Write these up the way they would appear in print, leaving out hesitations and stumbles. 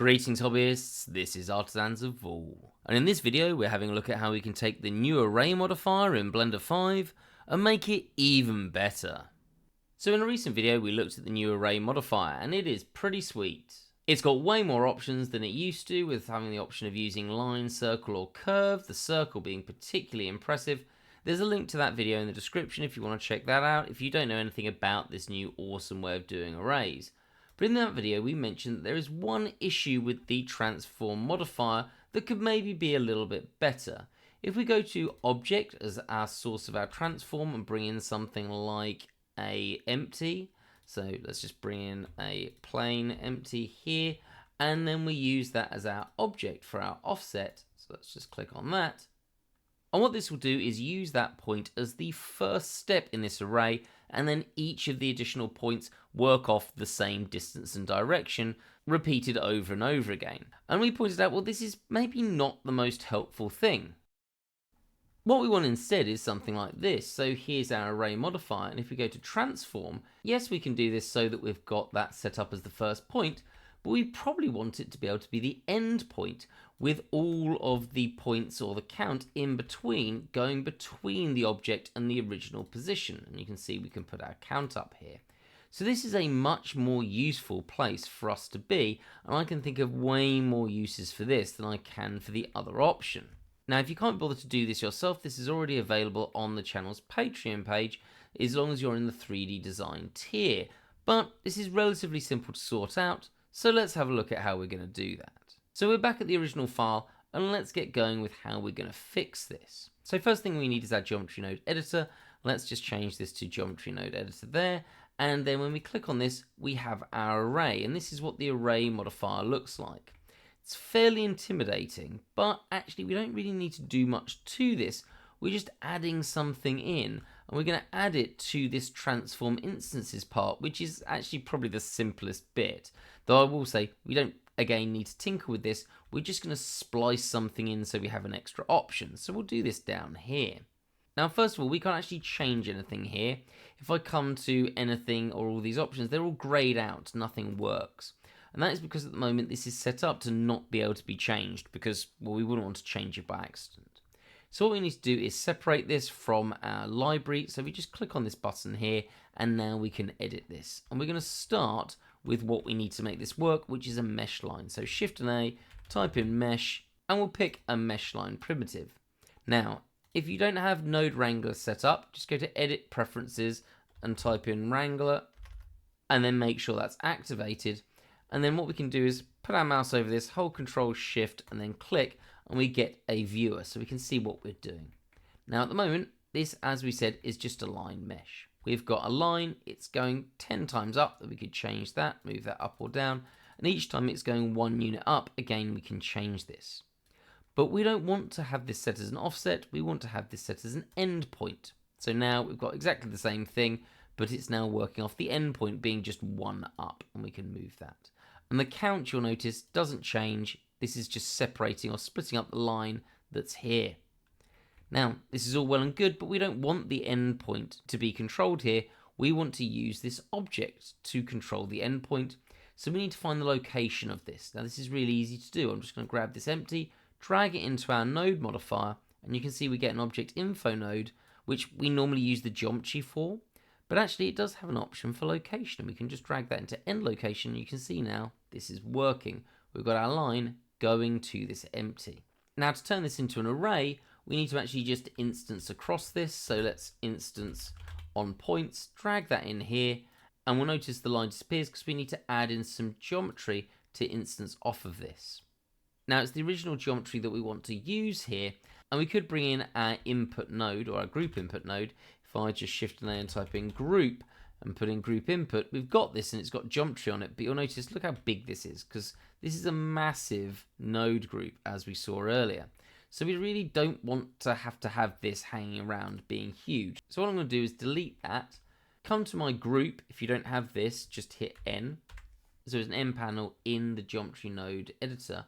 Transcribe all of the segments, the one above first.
Greetings hobbyists, this is Artisans of Vol, and in this video we're having a look at how we can take the new array modifier in Blender 5 and make it even better. So in a recent video we looked at the new array modifier and it is pretty sweet. It's got way more options than it used to, with having the option of using line, circle or curve, the circle being particularly impressive. There's a link to that video in the description if you want to check that out if you don't know anything about this new awesome way of doing arrays. But in that video we mentioned that there is one issue with the transform modifier that could maybe be a little bit better. If we go to object as our source of our transform and bring in something like a empty, so let's just bring in a plain empty here, and then we use that as our object for our offset. So let's just click on that. And what this will do is use that point as the first step in this array, and then each of the additional points work off the same distance and direction, repeated over and over again. And we pointed out, well, this is maybe not the most helpful thing. What we want instead is something like this. So here's our array modifier, and if we go to transform, yes, we can do this so that we've got that set up as the first point, but we probably want it to be able to be the end point, with all of the points or the count in between going between the object and the original position. And you can see we can put our count up here. So this is a much more useful place for us to be, and I can think of way more uses for this than I can for the other option. Now, if you can't bother to do this yourself, this is already available on the channel's Patreon page, as long as you're in the 3D design tier. But this is relatively simple to sort out, so let's have a look at how we're going to do that. So we're back at the original file, and let's get going with how we're going to fix this. So first thing we need is our geometry node editor. Let's just change this to geometry node editor there, and then when we click on this, we have our array, and this is what the array modifier looks like. It's fairly intimidating, but actually we don't really need to do much to this. We're just adding something in, and we're going to add it to this transform instances part, which is actually probably the simplest bit. Though I will say we don't again need to tinker with this. We're just going to splice something in so we have an extra option. So we'll do this down here. Now first of all, we can't actually change anything here. If I come to anything or all these options, they're all grayed out, nothing works. And that is because at the moment this is set up to not be able to be changed, because, well, we wouldn't want to change it by accident. So what we need to do is separate this from our library. So we just click on this button here, and now we can edit this. And we're going to start with what we need to make this work, which is a mesh line. So Shift and A, type in mesh, and we'll pick a mesh line primitive. Now, if you don't have Node Wrangler set up, just go to Edit Preferences and type in Wrangler, and then make sure that's activated. And then what we can do is put our mouse over this, hold Control Shift, and then click, and we get a viewer so we can see what we're doing. Now at the moment, this, as we said, is just a line mesh. We've got a line, it's going 10 times up, that we could change that, move that up or down, and each time it's going 1 unit up, again we can change this. But we don't want to have this set as an offset, we want to have this set as an endpoint. So now we've got exactly the same thing, but it's now working off the endpoint being just 1 up, and we can move that. And the count, you'll notice, doesn't change. This is just separating or splitting up the line that's here. Now, this is all well and good, but we don't want the endpoint to be controlled here. We want to use this object to control the endpoint. So we need to find the location of this. Now, this is really easy to do. I'm just going to grab this empty, drag it into our node modifier, and you can see we get an object info node, which we normally use the geometry for. But actually it does have an option for location, and we can just drag that into end location. You can see now this is working. We've got our line going to this empty. Now to turn this into an array, we need to actually just instance across this. So let's instance on points, drag that in here, and we'll notice the line disappears because we need to add in some geometry to instance off of this. Now it's the original geometry that we want to use here, and we could bring in our input node or our group input node. If I just Shift and A and type in group and put in group input, we've got this and it's got geometry on it, but you'll notice, look how big this is, because this is a massive node group as we saw earlier. So we really don't want to have this hanging around being huge. So what I'm going to do is delete that, come to my group. If you don't have this, just hit N. So there's an N panel in the geometry node editor.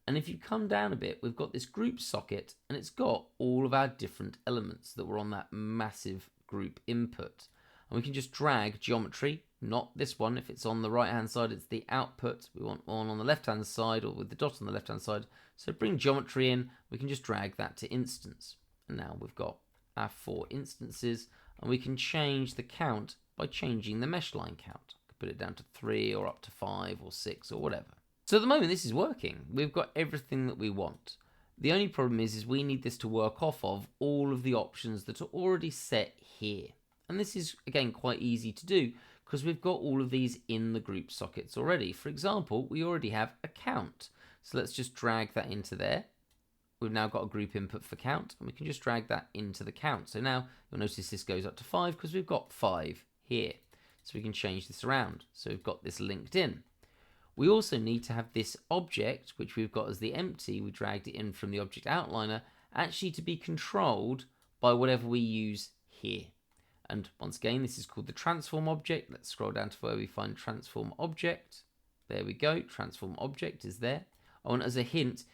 And if you come down a bit, we've got this group socket, and it's got all of our different elements that were on that massive group input. And we can just drag geometry not this one. If it's on the right hand side, it's the output. We want one on the left hand side, or with the dot on the left hand side. So bring geometry in, we can just drag that to instance. And now we've got our 4 instances, and we can change the count by changing the mesh line count. I could put it down to 3 or up to 5 or 6 or whatever. So at the moment this is working. We've got everything that we want. The only problem is we need this to work off of all of the options that are already set here. And this is, again, quite easy to do because we've got all of these in the group sockets already. For example, we already have a count. So let's just drag that into there. We've now got a group input for count, and we can just drag that into the count. So now you'll notice this goes up to 5 because we've got 5 here. So we can change this around. So we've got this linked in. We also need to have this object, which we've got as the empty, we dragged it in from the object outliner, actually to be controlled by whatever we use here. And once again, this is called the transform object. Let's scroll down to where we find transform object. There we go, transform object is there. Oh, and as a hint,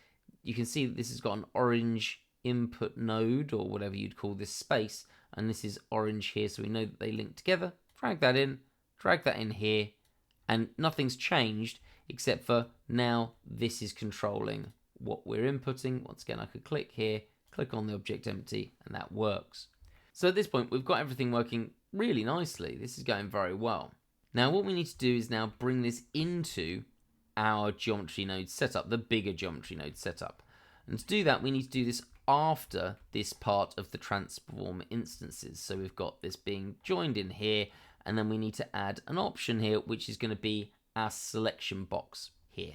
you can see that this has got an orange input node, or whatever you'd call this space, and this is orange here, so we know that they link together. Drag that in here, and nothing's changed except for now this is controlling what we're inputting. Once again, I could click here, click on the object empty, and that works. So at this point, we've got everything working really nicely. This is going very well. Now what we need to do is now bring this into our geometry node setup, the bigger geometry node setup. And to do that, we need to do this after this part of the transform instances. So we've got this being joined in here, and then we need to add an option here, which is going to be our selection box here.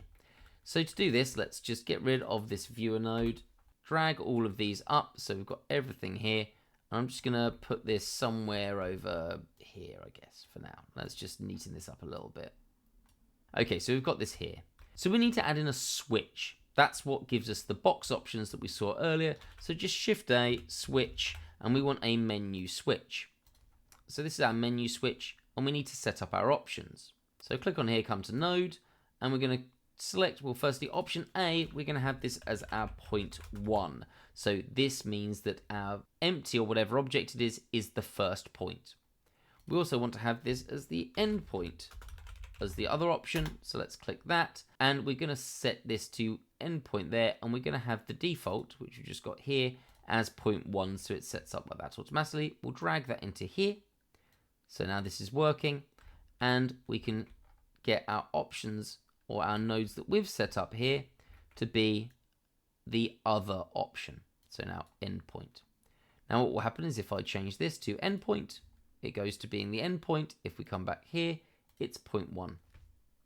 So to do this, let's just get rid of this viewer node, drag all of these up, so we've got everything here. And I'm just going to put this somewhere over here, I guess, for now. Let's just neaten this up a little bit. Okay, so we've got this here. So we need to add in a switch. That's what gives us the box options that we saw earlier. So just Shift A, switch, and we want a menu switch. So this is our menu switch, and we need to set up our options. So click on here, come to node, and we're going to select, well, firstly, option A, we're going to have this as our point 1. So this means that our empty or whatever object it is the first point. We also want to have this as the endpoint as the other option. So let's click that, and we're going to set this to endpoint there, and we're going to have the default, which we just got here, as point 1. So it sets up like that automatically. We'll drag that into here. So now this is working, and we can get our options or our nodes that we've set up here to be the other option. So now endpoint. Now what will happen is if I change this to endpoint, it goes to being the endpoint. If we come back here, it's point 1.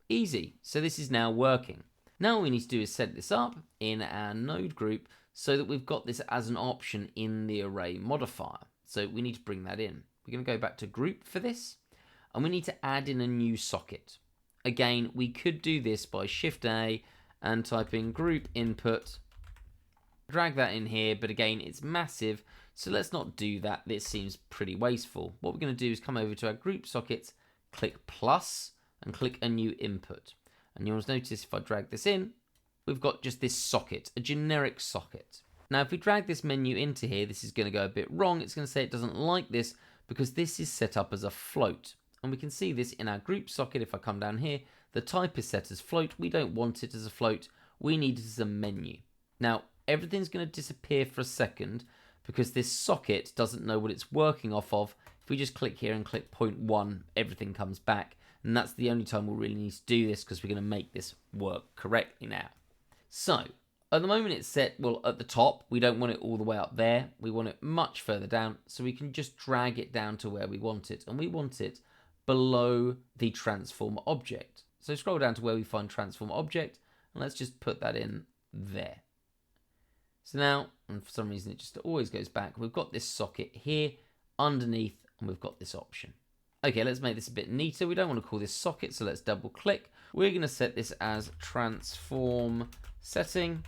Easy. So this is now working. Now what we need to do is set this up in our node group so that we've got this as an option in the array modifier. So we need to bring that in. We're going to go back to group for this, and we need to add in a new socket. Again, we could do this by Shift A and type in group input, drag that in here, but again, it's massive, so let's not do that. This seems pretty wasteful. What we're going to do is come over to our group sockets, click plus, and click a new input. And you'll notice if I drag this in, we've got just this socket, a generic socket. Now, if we drag this menu into here, this is going to go a bit wrong. It's going to say it doesn't like this because this is set up as a float. And we can see this in our group socket. If I come down here, the type is set as float. We don't want it as a float. We need it as a menu. Now, everything's going to disappear for a second because this socket doesn't know what it's working off of. If we just click here and click point 1, everything comes back. And that's the only time we'll really need to do this because we're going to make this work correctly now. So, at the moment it's set, well, at the top. We don't want it all the way up there. We want it much further down, so we can just drag it down to where we want it. And we want it below the transform object. So scroll down to where we find transform object, and let's just put that in there. So now, and for some reason it just always goes back, we've got this socket here underneath, and we've got this option. Okay, let's make this a bit neater. We don't want to call this socket, so let's double click. We're going to set this as transform setting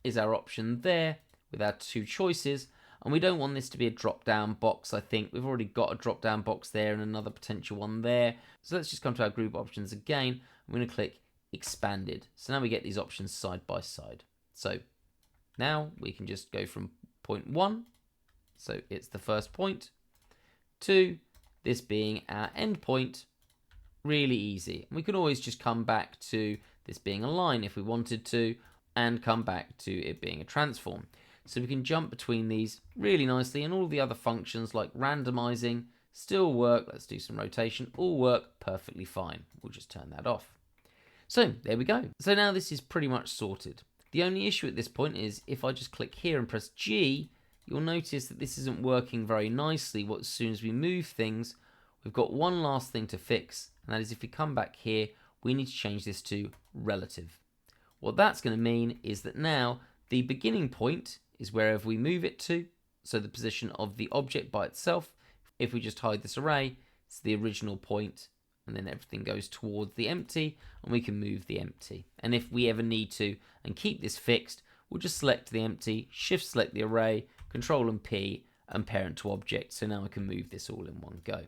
is our option there with our 2 choices. And we don't want this to be a drop-down box, I think. We've already got a drop-down box there and another potential one there. So let's just come to our group options again. I'm going to click expanded. So now we get these options side by side. So now we can just go from point 1, so it's the first point, to this being our endpoint. Really easy. We could always just come back to this being a line if we wanted to, and come back to it being a transform. So we can jump between these really nicely, and all the other functions like randomizing still work. Let's do some rotation, all work perfectly fine. We'll just turn that off. So there we go. So now this is pretty much sorted. The only issue at this point is if I just click here and press G, you'll notice that this isn't working very nicely. As soon as we move things, we've got one last thing to fix, and that is if we come back here, we need to change this to relative. What that's going to mean is that now the beginning point is wherever we move it to, so the position of the object by itself. If we just hide this array, it's the original point, and then everything goes towards the empty, and we can move the empty. And if we ever need to and keep this fixed, we'll just select the empty, shift select the array, Control and P, and parent to object. So now I can move this all in one go.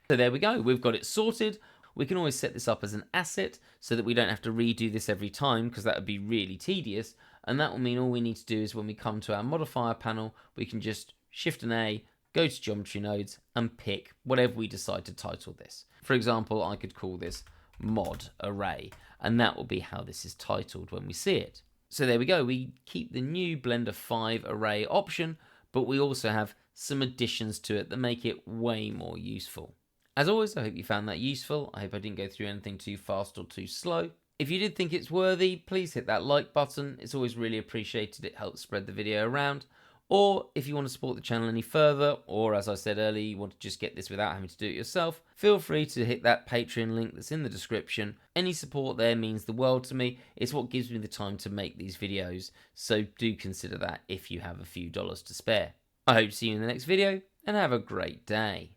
So there we go, we've got it sorted. We can always set this up as an asset so that we don't have to redo this every time, because that would be really tedious. And that will mean all we need to do is when we come to our modifier panel, we can just Shift and A, go to geometry nodes, and pick whatever we decide to title this. For example, I could call this mod array, and that will be how this is titled when we see it. So there we go, we keep the new Blender 5 array option, but we also have some additions to it that make it way more useful. As always, I hope you found that useful. I hope I didn't go through anything too fast or too slow. If you did think it's worthy, please hit that like button. It's always really appreciated. It helps spread the video around. Or if you want to support the channel any further, or as I said earlier, you want to just get this without having to do it yourself, feel free to hit that Patreon link that's in the description. Any support there means the world to me. It's what gives me the time to make these videos. So do consider that if you have a few dollars to spare. I hope to see you in the next video, and have a great day.